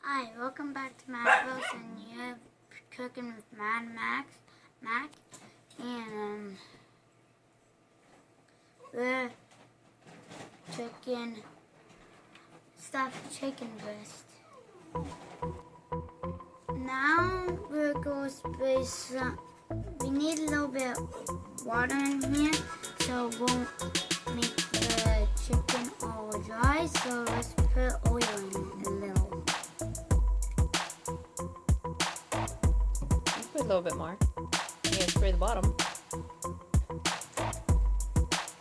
Hi, welcome back to Mad Mak, and you're cooking with Mad Mak, and we're cooking stuffed chicken breast. Now we're going to spray some. We need a little bit of water in here, so it won't make the chicken all dry. So let's put oil in it a little. Put a little bit more. You gotta spray the bottom.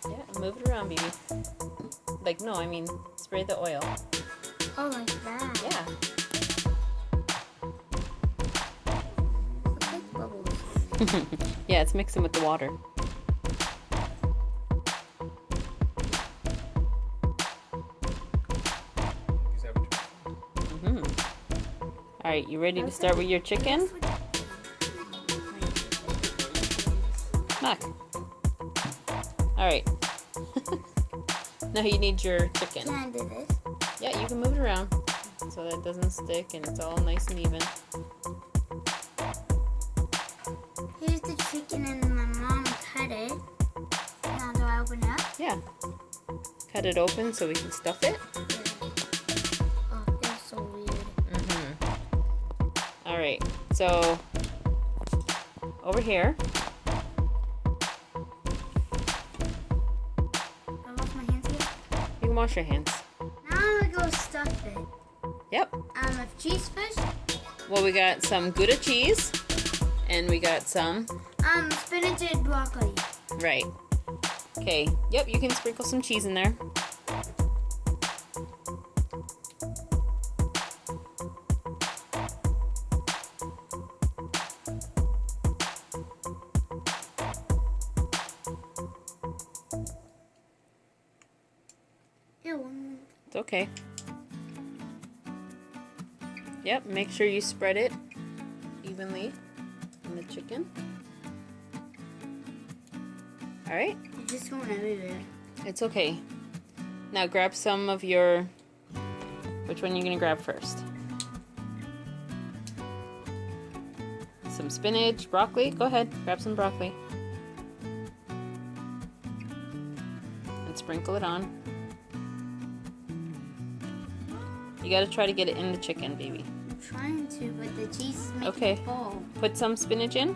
Yeah, move it around, baby. Like, no, I mean, spray the oil. Oh, like that? Yeah. Looks like bubbles. Yeah, it's mixing with the water. Alright, you ready to start with your chicken? Mac. Alright. Now you need your chicken. Can I do this? Yeah, you can move it around so that it doesn't stick and it's all nice and even. Here's the chicken and my mom cut it. Now do I open it up? Yeah. Cut it open so we can stuff it. Yeah. Oh, it feels so weird. Alright, so over here. I wash my hands here. You can wash your hands. Now I'm gonna go stuff it. Yep. With cheese first. Well, we got some Gouda cheese and we got some. Spinach and broccoli. Right. Okay. Yep, you can sprinkle some cheese in there. Ew. It's okay. Yep, make sure you spread it evenly on the chicken. Alright? It's just going everywhere. It's okay. Now grab some of your... Which one are you going to grab first? Some spinach, broccoli. Go ahead, grab some broccoli. And sprinkle it on. You gotta try to get it in the chicken, baby. I'm trying to, but the cheese is making Okay. it fall. Put some spinach in.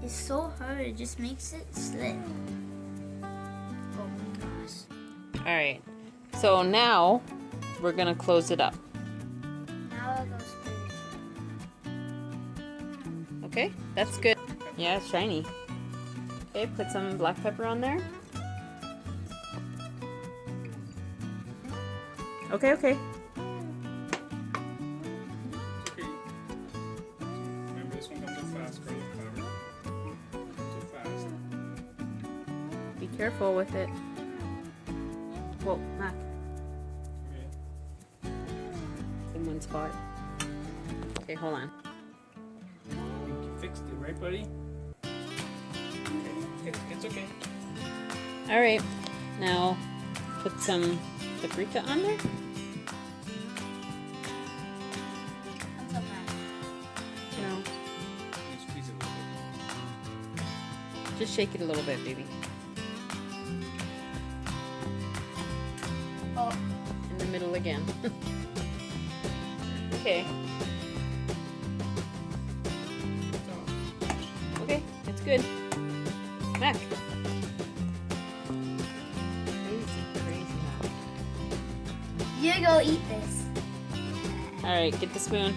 It's so hard, it just makes it slip. Oh my gosh. Alright. So now we're gonna close it up. Now I'll go spray the chicken. Okay? That's good. Yeah, it's shiny. Okay, put some black pepper on there. Okay. Okay. Remember, this one comes too fast, girl. Too fast. Be careful with it. Whoa, Mac. Okay. It's in one spot. Okay, hold on. You fixed it, right, buddy? Okay. It's okay. Alright, now put some paprika on there. That's okay. No, You squeeze it a little bit. just shake it a little bit, baby. Oh, In the middle again. Okay. Okay, it's good. Mac. Crazy Mac. you go eat this. Alright, get the spoon.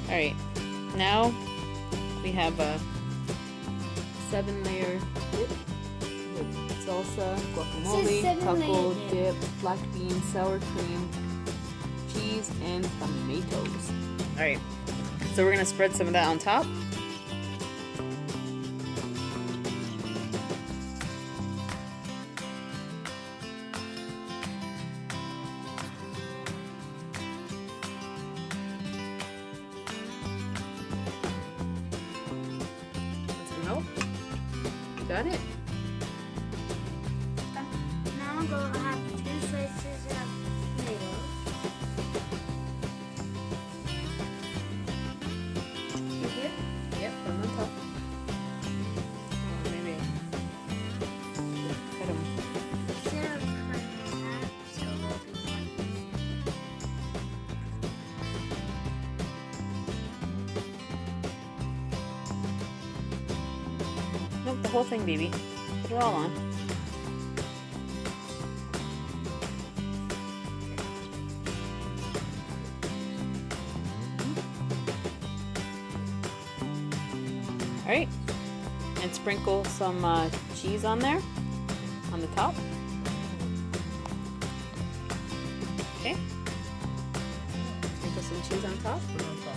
Alright, now we have a 7-layer dip with salsa, guacamole, taco dip, black beans, sour cream, cheese, and tomatoes. Alright, so we're gonna spread some of that on top. got it. Now I'm going to have 2 slices of tomatoes. You here? Yep, put 'em on top. Maybe cut 'em. Instead of cutting that, so we'll be Nope, the whole thing, baby. Put it all on. Alright, and sprinkle some cheese on there, on the top. Okay. Sprinkle some cheese on top. Put it on top.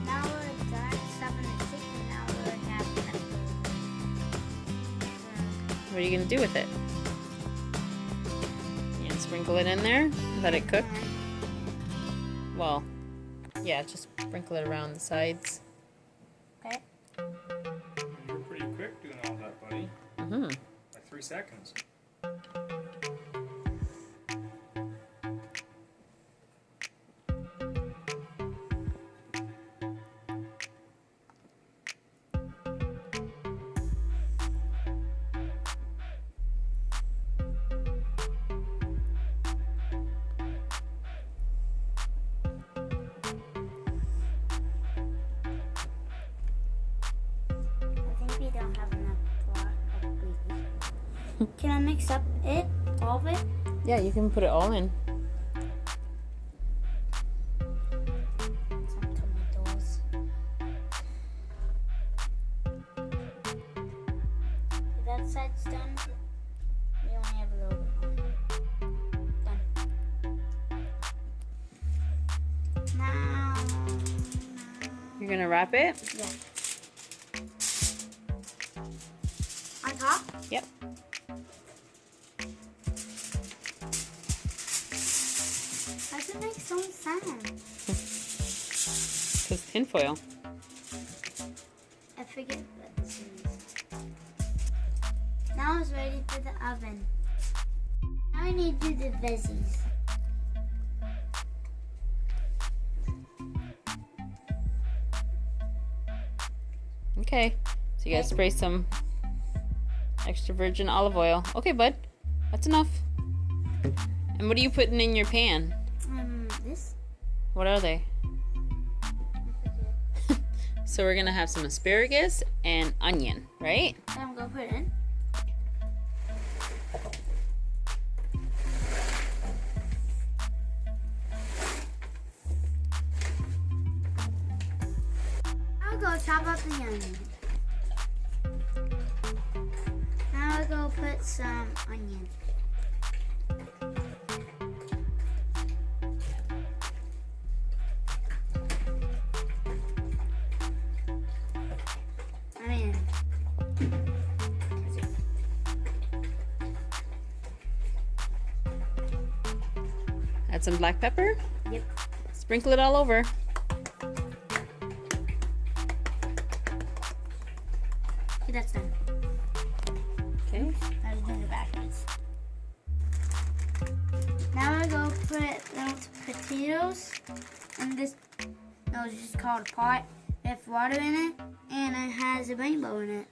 Now we're done stuffing the chicken. Now we're having What are you gonna do with it? You gonna sprinkle it in there? Let it cook? Well, yeah, just sprinkle it around the sides. Okay. You're pretty quick doing all that, buddy. Mm-hmm. Like 3 seconds. I think we don't have enough plot of veggies. Can I mix up all of it? Yeah, you can put it all in. Some tomatoes. If that side's done, we only have a little bit more. Done. Now. You're gonna wrap it? Yeah. On top? Yep. How does it make some sound? Because tinfoil. I forget what this is. Now it's ready for the oven. Now I need to do the veggies. Okay. So you gotta spray some extra virgin olive oil. Okay, bud. That's enough. And what are you putting in your pan? This? What are they? I forget. So we're gonna have some asparagus and onion, right? I'm gonna put it in. I'll go chop up the onion. Now I'll go put some onion. Onion. Add some black pepper. Yep. Sprinkle it all over. Okay, that's done. Okay. I was doing it backwards. Now I go put little potatoes in this. No, it's just called a pot. It has water in it, and it has a rainbow in it.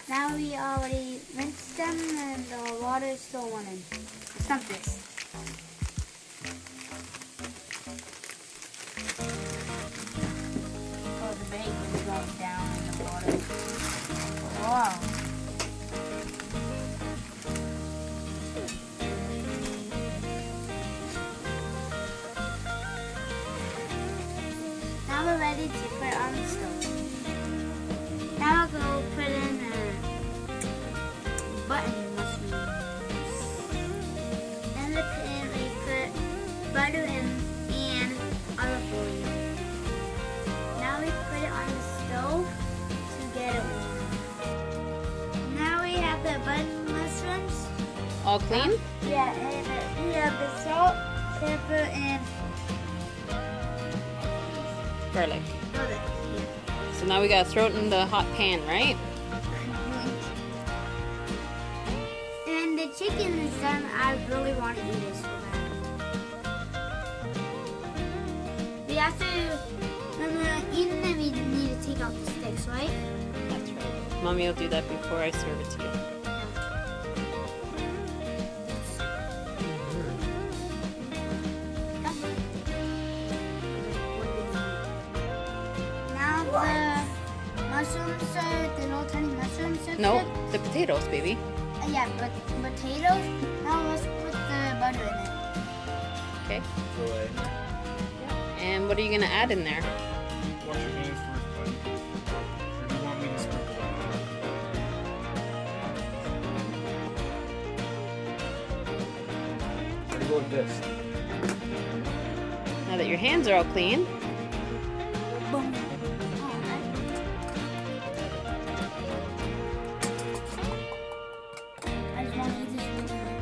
Now we already rinsed them, and the water is still running. Let's dump this. Oh, the bacon's going down in the water. Wow. Now we're ready to put it on the stove. Now I'll go put in a button mushroom. In the pan we put butter in and olive oil. All clean? Yeah, and we have the salt, pepper, and Garlic. garlic. So now we gotta throw it in the hot pan, right? And the chicken is done. I really want to eat it so bad. We have to, when we're eating it, we need to take out the sticks, right? That's right. Mommy will do that before I serve it to you. Now the mushrooms, the little tiny mushrooms. No, the potatoes, baby. Yeah, but potatoes. Now let's put the butter in it. Okay. Throw it in there. And what are you gonna add in there? Wash your hands first, bud. Or do you want me to sprinkle it on? Or do you go with this? Now that your hands are all clean, Boom. I just want to eat this really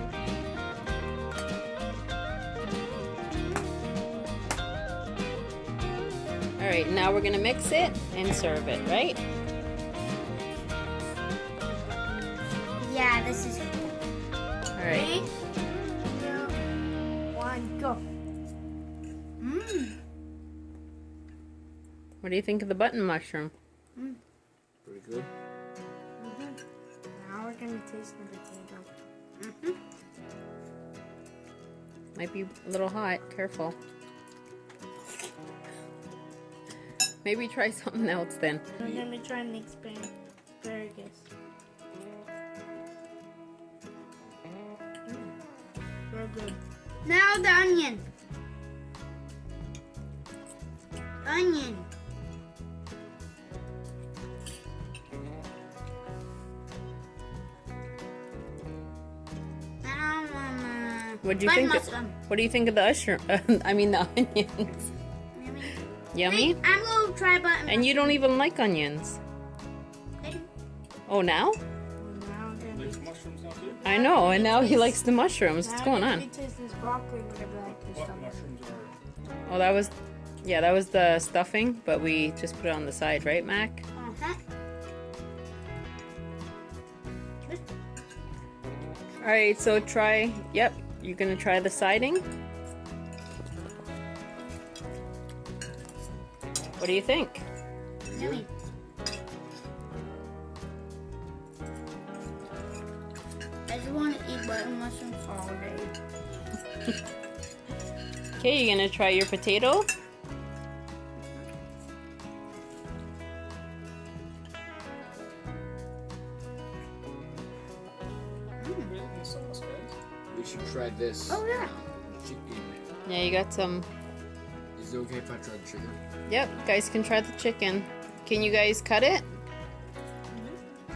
all right. Now we're gonna mix it and serve it, right? Yeah, this is All right. 3, 2, 1, go. Mmm. What do you think of the button mushroom? Pretty good. Now we're gonna taste the potato. Might be a little hot. Careful. Maybe try something else then. We're gonna try and make asparagus. Very good. Now the onion. Onion. What do you think? What do you think of the I mean the onions. Yummy. I'm gonna try button. And you don't even like onions. Oh, now? Likes mushrooms now too? I know. And now he likes the mushrooms. What's going on? Taste this broccoli, whatever like this What stuff. mushrooms are? Oh, that was the stuffing, but we just put it on the side, right, Mac? Uh-huh. All right. So try. Yep. You're gonna try the siding. What do you think? Yummy. I just want to eat button mushrooms all day. Okay, you're gonna try your potato. Put it in the sauce, guys. We should try this Oh yeah. chicken. Yeah, you got some. Is it okay if I try the chicken? Yep, you guys can try the chicken. Can you guys cut it?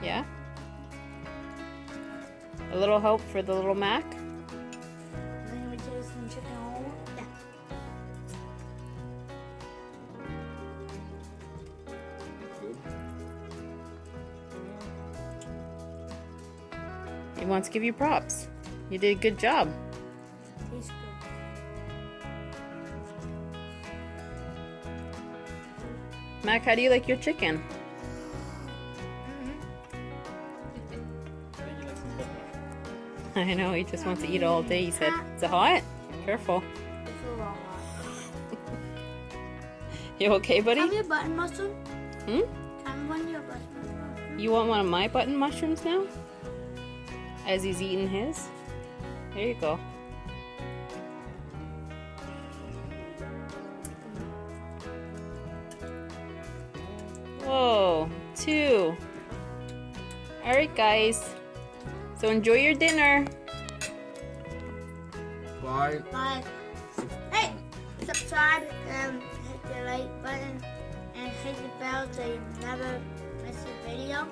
Yeah. A little help for the little Mac. Then we taste some chicken whole. Yeah. Good. He wants to give you props. You did a good job. Tastes good. Mac, how do you like your chicken? I think you like some button mushrooms. I know, he just wants to eat all day, he said. Is it hot? Careful. It's a lot hot. You okay, buddy? Have you a button mushroom? Hmm? Can one of your button mushroom? You want one of my button mushrooms now? As he's eating his? There you go. Whoa, 2. Alright, guys. So enjoy your dinner. Bye. Bye. Hey, subscribe and hit the like button and hit the bell so you never miss a video.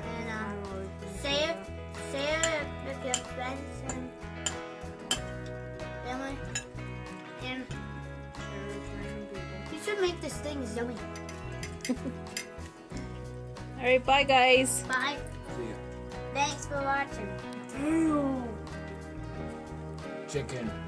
And share it with your friends and family. And you should make this thing yummy. Alright, bye, guys. Bye. See ya. Thanks for watching. Chicken.